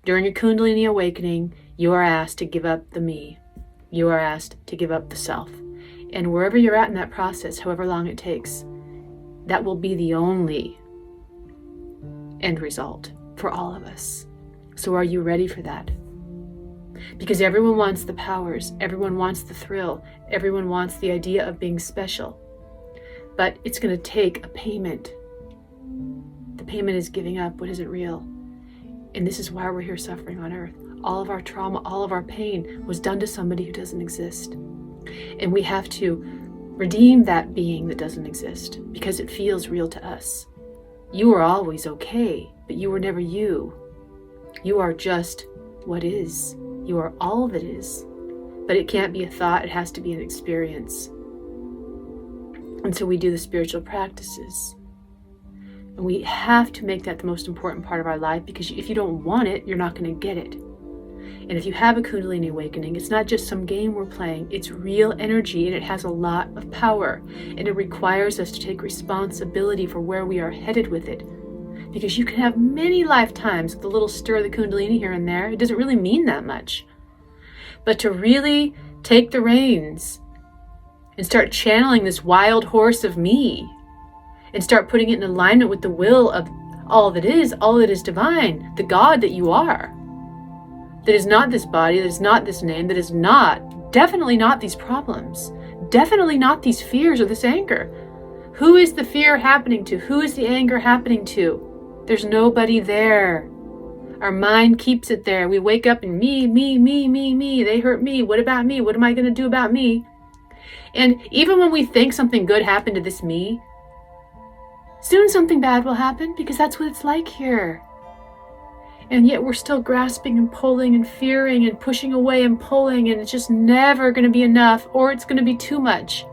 During a Kundalini awakening, you are asked to give up the me. You are asked to give up the self. And wherever you're at in that process, however long it takes, that will be the only end result for all of us. So are you ready for that? Because everyone wants the powers, everyone wants the thrill, everyone wants the idea of being special. But it's going to take a payment. The payment is giving up what isn't real. And this is why we're here suffering on earth. All of our trauma, all of our pain was done to somebody who doesn't exist. And we have to redeem that being that doesn't exist because it feels real to us. You are always okay, but you were never you. You are just what is. You are all that is. But it can't be a thought, it has to be an experience. And so we do the spiritual practices. And we have to make that the most important part of our life, because if you don't want it, you're not going to get it. And if you have a Kundalini awakening, it's not just some game we're playing, it's real energy, and it has a lot of power. And it requires us to take responsibility for where we are headed with it. Because you can have many lifetimes with a little stir of the Kundalini here and there. It doesn't really mean that much. But to really take the reins and start channeling this wild horse of me, and start putting it in alignment with the will of all that is divine, the God that you are. That is not this body, that is not this name, that is definitely not these problems, definitely not these fears or this anger. Who is the fear happening to? Who is the anger happening to? There's nobody there. Our mind keeps it there. We wake up and me, they hurt me. What about me? What am I going to do about me? And even when we think something good happened to this me, soon something bad will happen, because that's what it's like here. And yet we're still grasping and pulling and fearing and pushing away and pulling, and it's just never going to be enough, or it's going to be too much.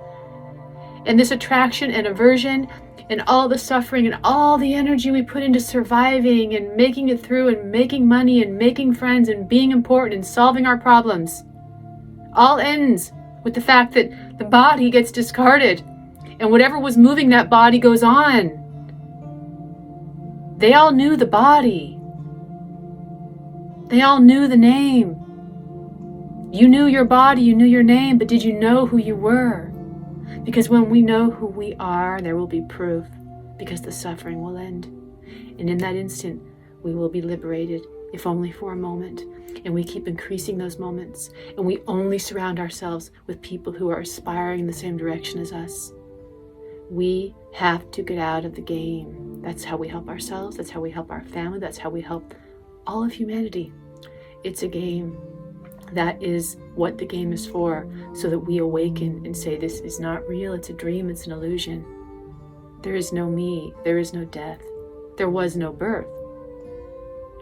And this attraction and aversion and all the suffering and all the energy we put into surviving and making it through and making money and making friends and being important and solving our problems all ends with the fact that the body gets discarded. And whatever was moving that body goes on. They all knew the body. They all knew the name. You knew your body, you knew your name, but did you know who you were? Because when we know who we are, there will be proof, because the suffering will end. And in that instant, we will be liberated, if only for a moment. And we keep increasing those moments. And we only surround ourselves with people who are aspiring in the same direction as us. We have to get out of the game. That's how we help ourselves. That's how we help our family. That's how we help all of humanity. It's a game. That is what the game is for, so that we awaken and say, this is not real. It's a dream. It's an illusion. There is no me. There is no death. There was no birth.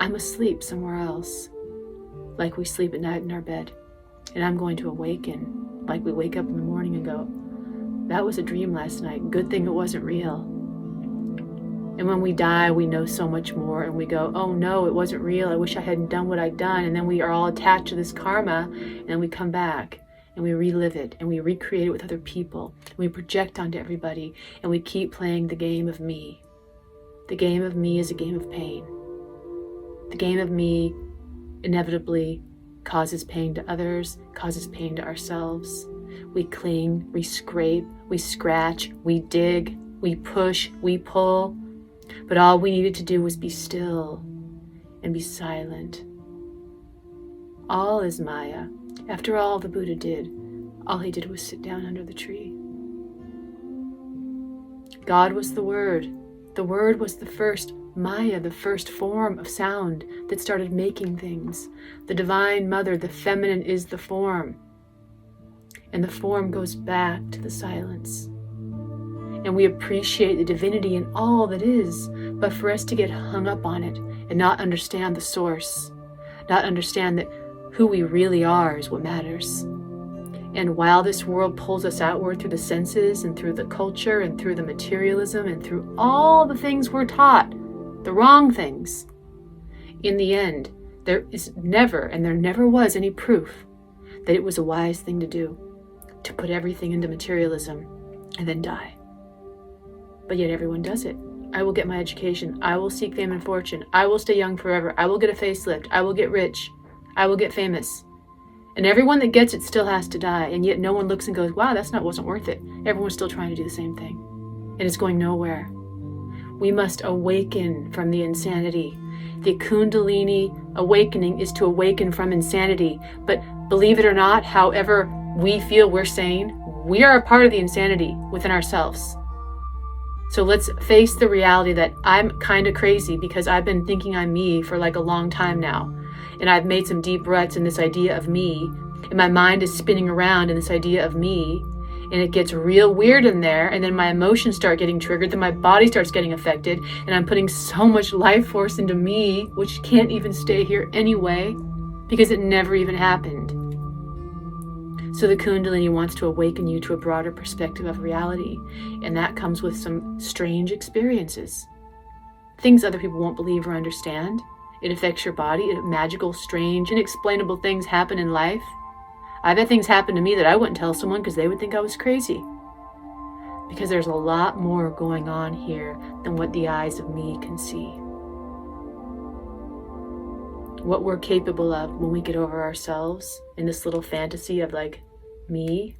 I'm asleep somewhere else, like we sleep at night in our bed. And I'm going to awaken, like we wake up in the morning and go, that was a dream last night. Good thing it wasn't real. And when we die, we know so much more, and we go, oh no, it wasn't real. I wish I hadn't done what I'd done. And then we are all attached to this karma, and we come back and we relive it and we recreate it with other people. And we project onto everybody, and we keep playing the game of me. The game of me is a game of pain. The game of me inevitably causes pain to others, causes pain to ourselves. We cling, we scrape, we scratch, we dig, we push, we pull. But all we needed to do was be still and be silent. All is Maya. After all the Buddha did, all he did was sit down under the tree. God was the Word. The Word was the first Maya, the first form of sound that started making things. The Divine Mother, the feminine, is the form. And the form goes back to the silence. And we appreciate the divinity in all that is, but for us to get hung up on it and not understand the source, not understand that who we really are is what matters. And while this world pulls us outward through the senses and through the culture and through the materialism and through all the things we're taught, the wrong things, in the end, there is never, and there never was any proof that it was a wise thing to do, to put everything into materialism and then die. But yet everyone does it. I will get my education. I will seek fame and fortune. I will stay young forever. I will get a facelift. I will get rich. I will get famous. And everyone that gets it still has to die. And yet no one looks and goes, wow, wasn't worth it. Everyone's still trying to do the same thing. And it's going nowhere. We must awaken from the insanity. The Kundalini awakening is to awaken from insanity. But believe it or not, however we feel we're sane, we are a part of the insanity within ourselves. So let's face the reality that I'm kind of crazy because I've been thinking I'm me for like a long time now. And I've made some deep ruts in this idea of me. And my mind is spinning around in this idea of me. And it gets real weird in there. And then my emotions start getting triggered. Then my body starts getting affected. And I'm putting so much life force into me, which can't even stay here anyway, because it never even happened. So the Kundalini wants to awaken you to a broader perspective of reality. And that comes with some strange experiences. Things other people won't believe or understand. It affects your body. Magical, strange, inexplainable things happen in life. I've had things happen to me that I wouldn't tell someone because they would think I was crazy. Because there's a lot more going on here than what the eyes of me can see. What we're capable of when we get over ourselves in this little fantasy of like me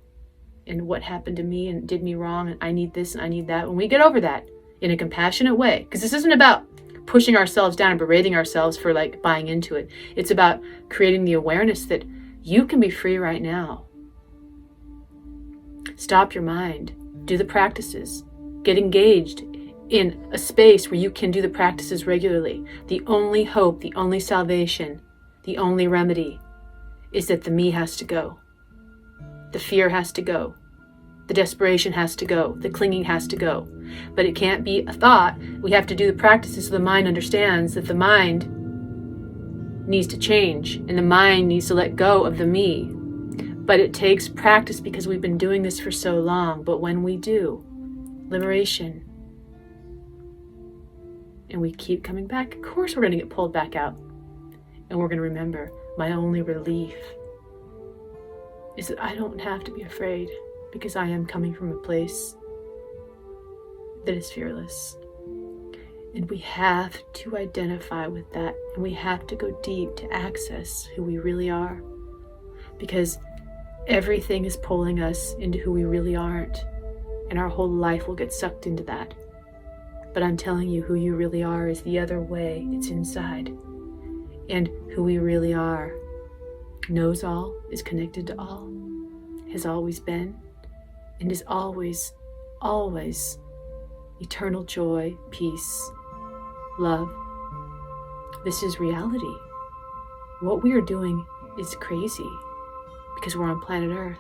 and what happened to me and did me wrong and I need this and I need that. When we get over that in a compassionate way, because this isn't about pushing ourselves down and berating ourselves for like buying into it. It's about creating the awareness that you can be free right now. Stop your mind. Do the practices. Get engaged in a space where you can do the practices regularly. The only hope, the only salvation, the only remedy is that the me has to go. The fear has to go. The desperation has to go. The clinging has to go. But it can't be a thought. We have to do the practices so the mind understands that the mind needs to change and the mind needs to let go of the me. But it takes practice because we've been doing this for so long. But when we do, liberation, and we keep coming back, of course we're going to get pulled back out. And we're going to remember, my only relief is that I don't have to be afraid because I am coming from a place that is fearless. And we have to identify with that. And we have to go deep to access who we really are. Because everything is pulling us into who we really aren't. And our whole life will get sucked into that. But I'm telling you, who you really are is the other way. It's inside. And who we really are knows all, is connected to all, has always been, and is always, always eternal joy, peace, love. This is reality. What we are doing is crazy because we're on planet Earth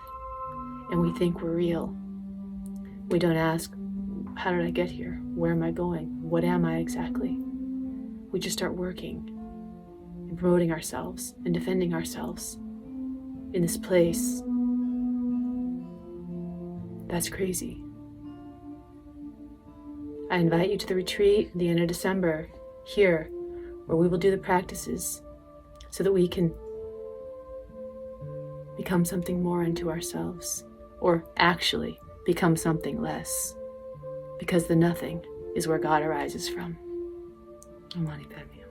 and we think we're real. We don't ask, how did I get here? Where am I going? What am I exactly? We just start working and promoting ourselves and defending ourselves in this place. That's crazy. I invite you to the retreat at the end of December here, where we will do the practices so that we can become something more unto ourselves, or actually become something less, because the nothing is where God arises from. Amani Padme.